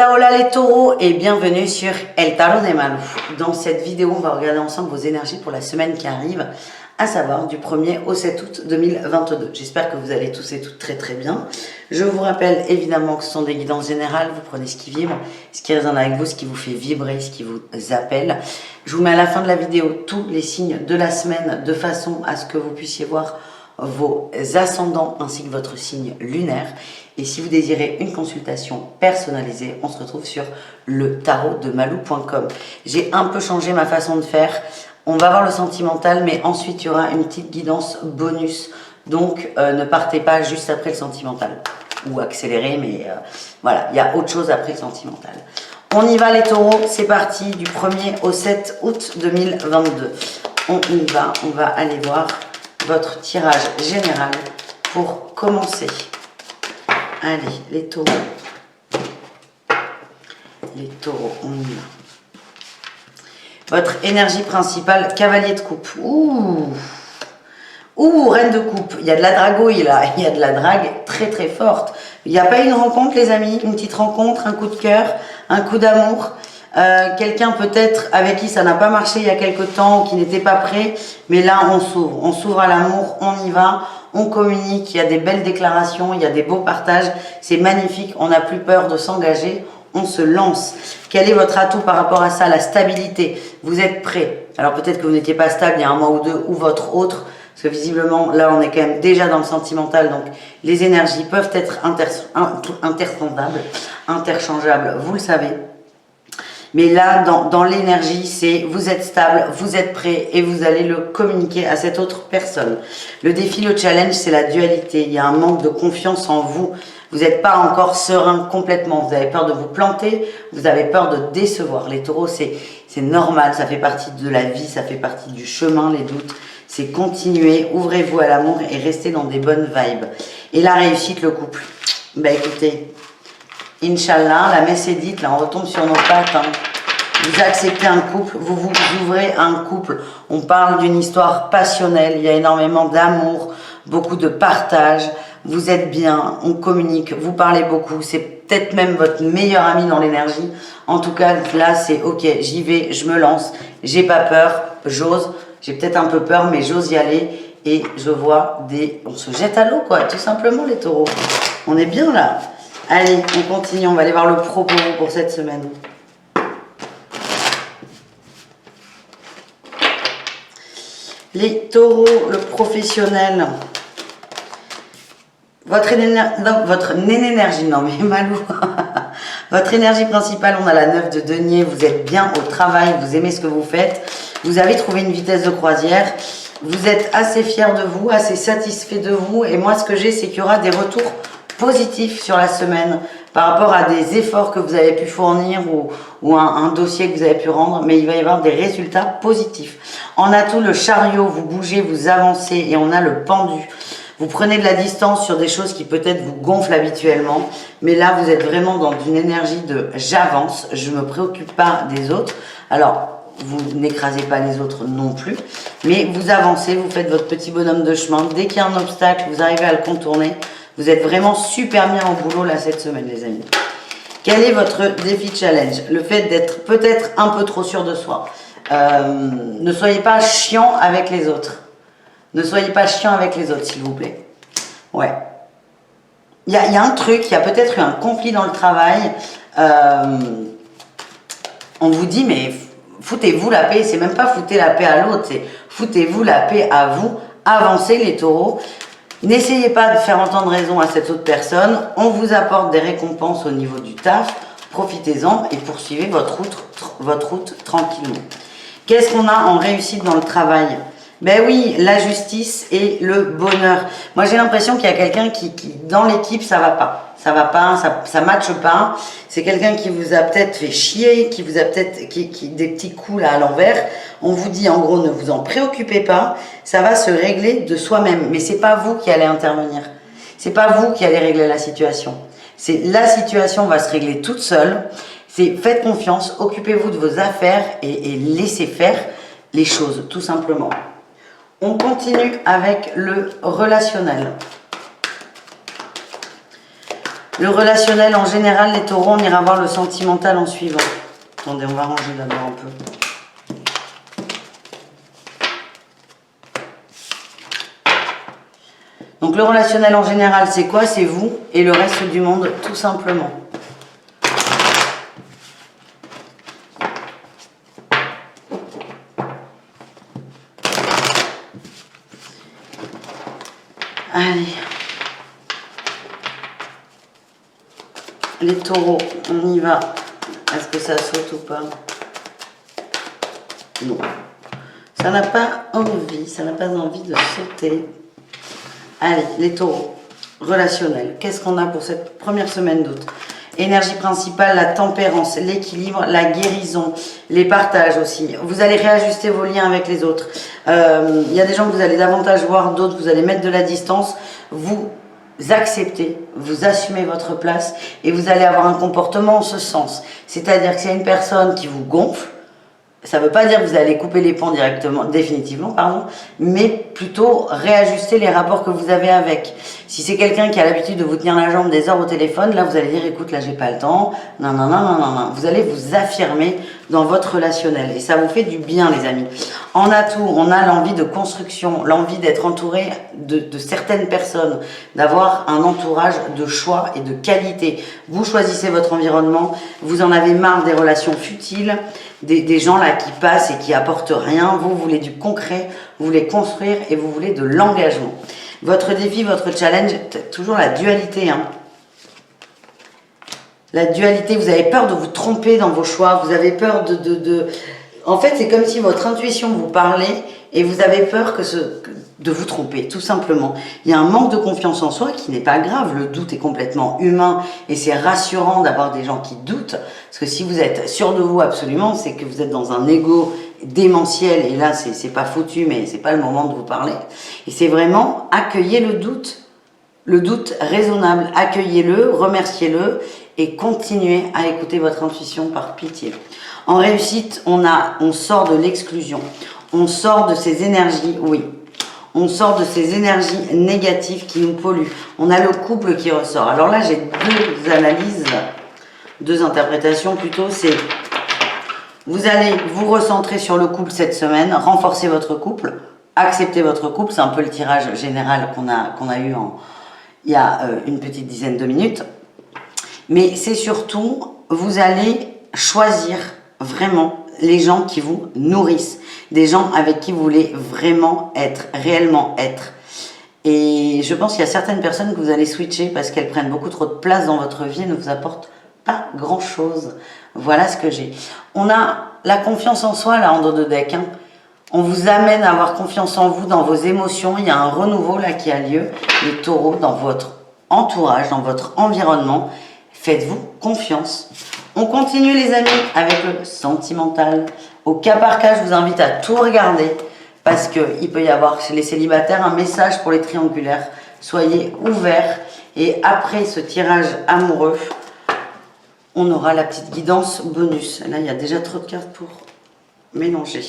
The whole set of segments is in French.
Hola hola les taureaux et bienvenue sur El Tarot de Malou. Dans cette vidéo, on va regarder ensemble vos énergies pour la semaine qui arrive, à savoir du 1er au 7 août 2022. J'espère que vous allez tous et toutes très très bien. Je vous rappelle évidemment que ce sont des guidances générales, vous prenez ce qui vibre, ce qui résonne avec vous, ce qui vous fait vibrer, ce qui vous appelle. Je vous mets à la fin de la vidéo tous les signes de la semaine de façon à ce que vous puissiez voir vos ascendants ainsi que votre signe lunaire. Et si vous désirez une consultation personnalisée, on se retrouve sur le tarot de malou.com. J'ai un peu changé ma façon de faire. On va voir le sentimental, mais ensuite il y aura une petite guidance bonus. Donc ne partez pas juste après le sentimental. Ou accélérez, mais voilà, il y a autre chose après le sentimental. On y va les taureaux, c'est parti du 1er au 7 août 2022. On y va, on va aller voir votre tirage général pour commencer. Allez, les taureaux. Les taureaux, on y va. Votre énergie principale, cavalier de coupe. Ouh, reine de coupe. Il y a de la dragouille là, il y a de la drague très très forte. Il n'y a pas une rencontre les amis, une petite rencontre, un coup de cœur, un coup d'amour. Quelqu'un peut-être avec qui ça n'a pas marché il y a quelque temps, qui n'était pas prêt, mais là on s'ouvre à l'amour, on y va, on communique, il y a des belles déclarations, il y a des beaux partages, c'est magnifique, on n'a plus peur de s'engager, on se lance. Quel est votre atout par rapport à ça? La stabilité, vous êtes prêt. Alors peut-être que vous n'étiez pas stable il y a un mois ou deux, ou votre autre, parce que visiblement là on est quand même déjà dans le sentimental, donc les énergies peuvent être interchangeables, vous le savez. Mais là, dans l'énergie, c'est vous êtes stable, vous êtes prêt et vous allez le communiquer à cette autre personne. Le défi, le challenge, c'est la dualité. Il y a un manque de confiance en vous. Vous n'êtes pas encore serein complètement. Vous avez peur de vous planter, vous avez peur de décevoir. Les taureaux, c'est normal, ça fait partie de la vie, ça fait partie du chemin, les doutes. C'est continuer, ouvrez-vous à l'amour et restez dans des bonnes vibes. Et la réussite, le couple. Bah écoutez... Inch'Allah, la messe est dite, là on retombe sur nos pattes, hein. Vous acceptez un couple, vous vous ouvrez à un couple, on parle d'une histoire passionnelle, il y a énormément d'amour, beaucoup de partage, vous êtes bien, on communique, vous parlez beaucoup, c'est peut-être même votre meilleur ami dans l'énergie, en tout cas là c'est ok, j'y vais, je me lance, j'ai pas peur, j'ose, j'ai peut-être un peu peur mais j'ose y aller et je vois on se jette à l'eau quoi, tout simplement les taureaux, on est bien là. Allez, on continue, on va aller voir le propos pour cette semaine. Les taureaux, le professionnel. Votre énergie, non mais Malou. Votre énergie principale, on a la 9 de denier, vous êtes bien au travail, vous aimez ce que vous faites. Vous avez trouvé une vitesse de croisière. Vous êtes assez fier de vous, assez satisfait de vous. Et moi, ce que j'ai, c'est qu'il y aura des retours positif sur la semaine par rapport à des efforts que vous avez pu fournir ou un dossier que vous avez pu rendre, mais il va y avoir des résultats positifs. En atout, le chariot, vous bougez, vous avancez et on a le pendu. Vous prenez de la distance sur des choses qui peut-être vous gonflent habituellement, mais là vous êtes vraiment dans une énergie de j'avance, je ne me préoccupe pas des autres. Alors, vous n'écrasez pas les autres non plus, mais vous avancez, vous faites votre petit bonhomme de chemin. Dès qu'il y a un obstacle, vous arrivez à le contourner. Vous êtes vraiment super bien au boulot là cette semaine les amis. Quel est votre défi challenge? Le fait d'être peut-être un peu trop sûr de soi. Ne soyez pas chiant avec les autres. Ne soyez pas chiant avec les autres s'il vous plaît. Ouais. Il y a un truc, il y a peut-être eu un conflit dans le travail. On vous dit mais foutez-vous la paix. C'est même pas foutez la paix à l'autre. C'est foutez-vous la paix à vous. Avancez les taureaux. N'essayez pas de faire entendre raison à cette autre personne, on vous apporte des récompenses au niveau du taf, profitez-en et poursuivez votre route tranquillement. Qu'est-ce qu'on a en réussite dans le travail? Ben oui, la justice et le bonheur. Moi j'ai l'impression qu'il y a quelqu'un qui dans l'équipe ça va pas. Ça va pas, ça matche pas. C'est quelqu'un qui vous a peut-être fait chier, qui vous a peut-être des petits coups là à l'envers. On vous dit en gros ne vous en préoccupez pas, ça va se régler de soi-même. Mais c'est pas vous qui allez intervenir. C'est pas vous qui allez régler la situation. C'est la situation va se régler toute seule. C'est faites confiance, occupez-vous de vos affaires et laissez faire les choses tout simplement. On continue avec le relationnel. Le relationnel en général, les taureaux, on ira voir le sentimental en suivant. Attendez, on va ranger d'abord un peu. Donc le relationnel en général, c'est quoi? C'est vous et le reste du monde, tout simplement. Allez. Les taureaux, on y va. Est-ce que ça saute ou pas? Non. Ça n'a pas envie, ça n'a pas envie de sauter. Allez, les taureaux, relationnel. Qu'est-ce qu'on a pour cette première semaine d'août? Énergie principale, la tempérance, l'équilibre, la guérison, les partages aussi. Vous allez réajuster vos liens avec les autres. Il y a des gens que vous allez davantage voir, d'autres vous allez mettre de la distance. Vous acceptez, vous assumez votre place et vous allez avoir un comportement en ce sens. C'est-à-dire que c'est une personne qui vous gonfle. Ça ne veut pas dire que vous allez couper les ponts directement, définitivement, pardon, mais plutôt réajuster les rapports que vous avez avec. Si c'est quelqu'un qui a l'habitude de vous tenir la jambe des heures au téléphone, là vous allez dire écoute, là j'ai pas le temps, non, non, non, non, non, non. Vous allez vous affirmer dans votre relationnel et ça vous fait du bien les amis. En atout, on a l'envie de construction, l'envie d'être entouré de certaines personnes, d'avoir un entourage de choix et de qualité. Vous choisissez votre environnement, vous en avez marre des relations futiles, des gens là qui passent et qui apportent rien. Vous voulez du concret, vous voulez construire et vous voulez de l'engagement. Votre défi, votre challenge, toujours la dualité. Hein. La dualité, vous avez peur de vous tromper dans vos choix, vous avez peur En fait, c'est comme si votre intuition vous parlait et vous avez peur de vous tromper, tout simplement. Il y a un manque de confiance en soi qui n'est pas grave. Le doute est complètement humain et c'est rassurant d'avoir des gens qui doutent. Parce que si vous êtes sûr de vous absolument, c'est que vous êtes dans un ego démentiel et là, c'est pas foutu, mais c'est pas le moment de vous parler. Et c'est vraiment accueillir le doute raisonnable. Accueillez-le, remerciez-le et continuez à écouter votre intuition par pitié. En réussite, on sort de l'exclusion. On sort de ces énergies, oui. On sort de ces énergies négatives qui nous polluent. On a le couple qui ressort. Alors là, j'ai deux analyses, deux interprétations plutôt. C'est vous allez vous recentrer sur le couple cette semaine, renforcer votre couple, accepter votre couple. C'est un peu le tirage général qu'on a eu il y a une petite dizaine de minutes. Mais c'est surtout, vous allez choisir vraiment les gens qui vous nourrissent, des gens avec qui vous voulez vraiment être, réellement être. Et je pense qu'il y a certaines personnes que vous allez switcher parce qu'elles prennent beaucoup trop de place dans votre vie et ne vous apportent pas grand-chose. Voilà ce que j'ai. On a la confiance en soi là en dos de deck. Hein. On vous amène à avoir confiance en vous, dans vos émotions. Il y a un renouveau là qui a lieu. Les taureaux, dans votre entourage, dans votre environnement. Faites-vous confiance. On continue les amis avec le sentimental. Au cas par cas, je vous invite à tout regarder parce qu'il peut y avoir chez les célibataires un message pour les triangulaires. Soyez ouverts et après ce tirage amoureux, on aura la petite guidance bonus. Là, il y a déjà trop de cartes pour mélanger.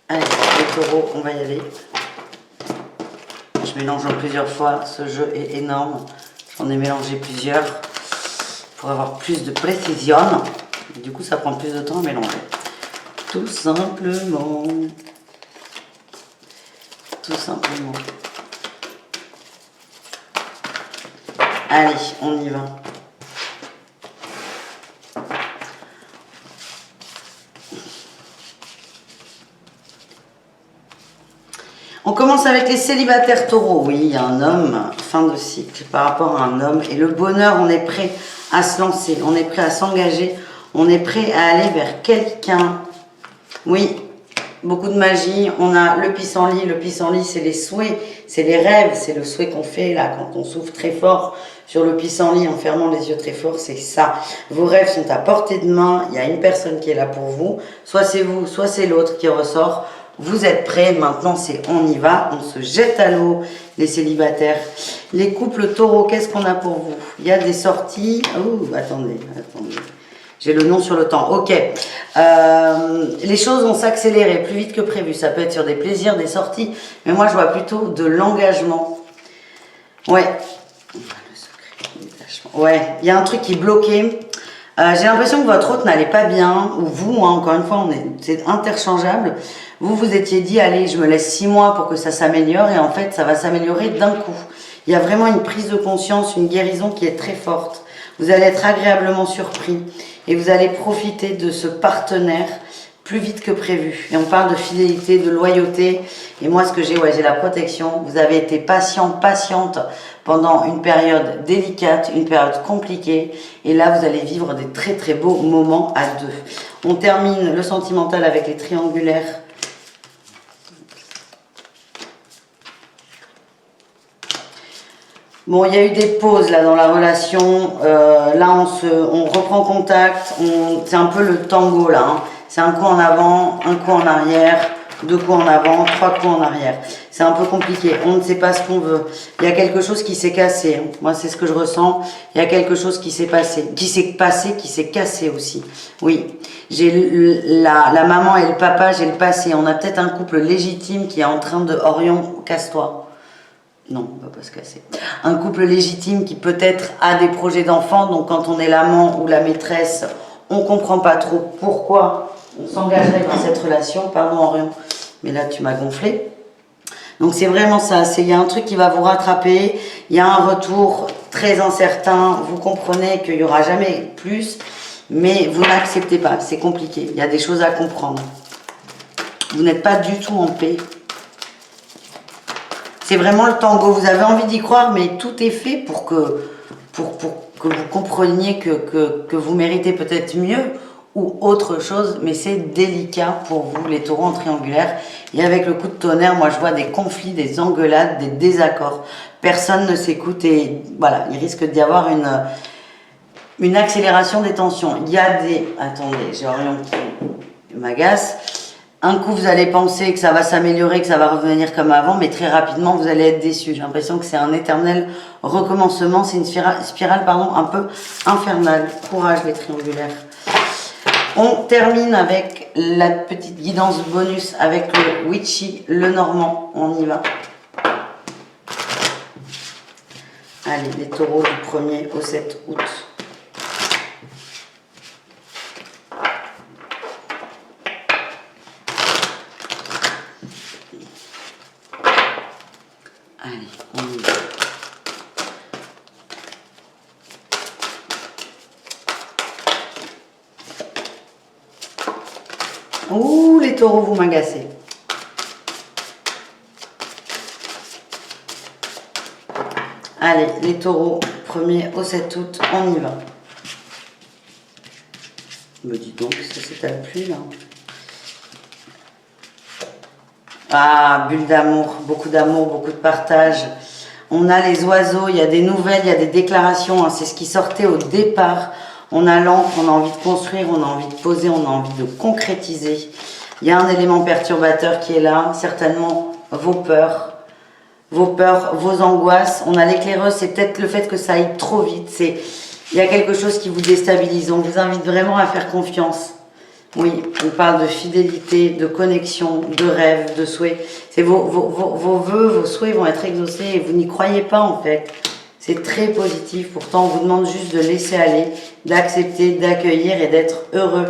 Allez, les taureaux, on va y aller. Je mélange en plusieurs fois, ce jeu est énorme. J'en ai mélangé plusieurs pour avoir plus de précision. Du coup, ça prend plus de temps à mélanger. Tout simplement. Tout simplement. Allez, on y va. On commence avec les célibataires taureaux. Oui, il y a un homme, fin de cycle par rapport à un homme. Et le bonheur, on est prêt à se lancer, on est prêt à s'engager, on est prêt à aller vers quelqu'un. Oui, beaucoup de magie. On a le pissenlit. Le pissenlit, c'est les souhaits, c'est les rêves, c'est le souhait qu'on fait là quand on souffle très fort sur le pissenlit en fermant les yeux très fort. C'est ça. Vos rêves sont à portée de main. Il y a une personne qui est là pour vous. Soit c'est vous, soit c'est l'autre qui ressort. Vous êtes prêts, maintenant c'est on y va, on se jette à l'eau, les célibataires. Les couples taureaux, qu'est-ce qu'on a pour vous? Il y a des sorties. Oh, attendez. J'ai le nom sur le temps. Ok. Les choses vont s'accélérer plus vite que prévu. Ça peut être sur des plaisirs, des sorties. Mais moi, je vois plutôt de l'engagement. Ouais. Le secret du détachement. Ouais. Il y a un truc qui est bloqué. J'ai l'impression que votre hôte n'allait pas bien. Ou vous, hein, encore une fois, c'est interchangeable. Vous vous étiez dit, allez, je me laisse 6 mois pour que ça s'améliore. Et en fait, ça va s'améliorer d'un coup. Il y a vraiment une prise de conscience, une guérison qui est très forte. Vous allez être agréablement surpris. Et vous allez profiter de ce partenaire plus vite que prévu. Et on parle de fidélité, de loyauté. Et moi, ce que j'ai, j'ai la protection. Vous avez été patient, patiente pendant une période délicate, une période compliquée. Et là, vous allez vivre des très très beaux moments à deux. On termine le sentimental avec les triangulaires. Bon, il y a eu des pauses là dans la relation. Là, on reprend contact. C'est un peu le tango là. Hein. C'est un coup en avant, un coup en arrière, 2 coups en avant, 3 coups en arrière. C'est un peu compliqué. On ne sait pas ce qu'on veut. Il y a quelque chose qui s'est cassé. Hein. Moi, c'est ce que je ressens. Il y a quelque chose qui s'est passé, qui s'est cassé aussi. Oui. J'ai la maman et le papa, j'ai le passé. On a peut-être un couple légitime qui est en train de Orion, casse-toi. Non, on ne va pas se casser. Un couple légitime qui peut-être a des projets d'enfants, donc quand on est l'amant ou la maîtresse, on ne comprend pas trop pourquoi on s'engagerait dans cette relation. Pardon Orion, mais là tu m'as gonflé. Donc c'est vraiment ça, il y a un truc qui va vous rattraper, il y a un retour très incertain, vous comprenez qu'il n'y aura jamais plus, mais vous n'acceptez pas, c'est compliqué, il y a des choses à comprendre. Vous n'êtes pas du tout en paix. C'est vraiment le tango. Vous avez envie d'y croire, mais tout est fait pour que vous compreniez que vous méritez peut-être mieux ou autre chose, mais c'est délicat pour vous, les taureaux en triangulaire. Et avec le coup de tonnerre, moi je vois des conflits, des engueulades, des désaccords. Personne ne s'écoute et voilà, il risque d'y avoir une accélération des tensions. Il y a des... Attendez, j'ai Orion qui m'agace. Un coup, vous allez penser que ça va s'améliorer, que ça va revenir comme avant, mais très rapidement, vous allez être déçu. J'ai l'impression que c'est un éternel recommencement. C'est une spirale un peu infernale. Courage, les triangulaires. On termine avec la petite guidance bonus avec le Witchy, le Normand. On y va. Allez, les taureaux du 1er au 7 août. Allez, on y va. Ouh, les taureaux, vous m'agacez. Allez, les taureaux, 1er au 7 août, on y va. Me dis donc, ça c'est ta pluie là. Ah, bulle d'amour, beaucoup de partage. On a les oiseaux, il y a des nouvelles, il y a des déclarations. Hein, c'est ce qui sortait au départ. On a l'encre, on a envie de construire, on a envie de poser, on a envie de concrétiser. Il y a un élément perturbateur qui est là, certainement vos peurs, vos angoisses. On a l'éclaireuse, c'est peut-être le fait que ça aille trop vite. Il y a quelque chose qui vous déstabilise. On vous invite vraiment à faire confiance. Oui, on parle de fidélité, de connexion, de rêve, de souhait. C'est vos vœux, vos souhaits vont être exaucés et vous n'y croyez pas en fait. C'est très positif. Pourtant, on vous demande juste de laisser aller, d'accepter, d'accueillir et d'être heureux.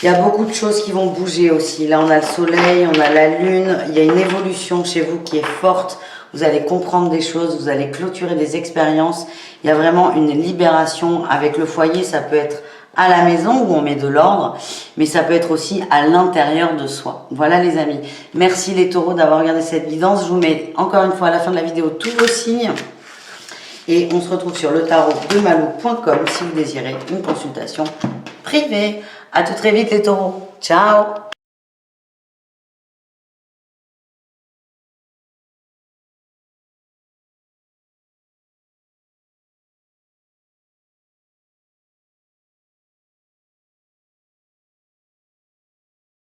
Il y a beaucoup de choses qui vont bouger aussi. Là, on a le soleil, on a la lune. Il y a une évolution chez vous qui est forte. Vous allez comprendre des choses, vous allez clôturer des expériences. Il y a vraiment une libération avec le foyer. Ça peut être à la maison où on met de l'ordre, mais ça peut être aussi à l'intérieur de soi. Voilà les amis. Merci les taureaux d'avoir regardé cette guidance. Je vous mets encore une fois à la fin de la vidéo tous vos signes. Et on se retrouve sur le tarot de malou.com si vous désirez une consultation privée. À tout très vite les taureaux. Ciao!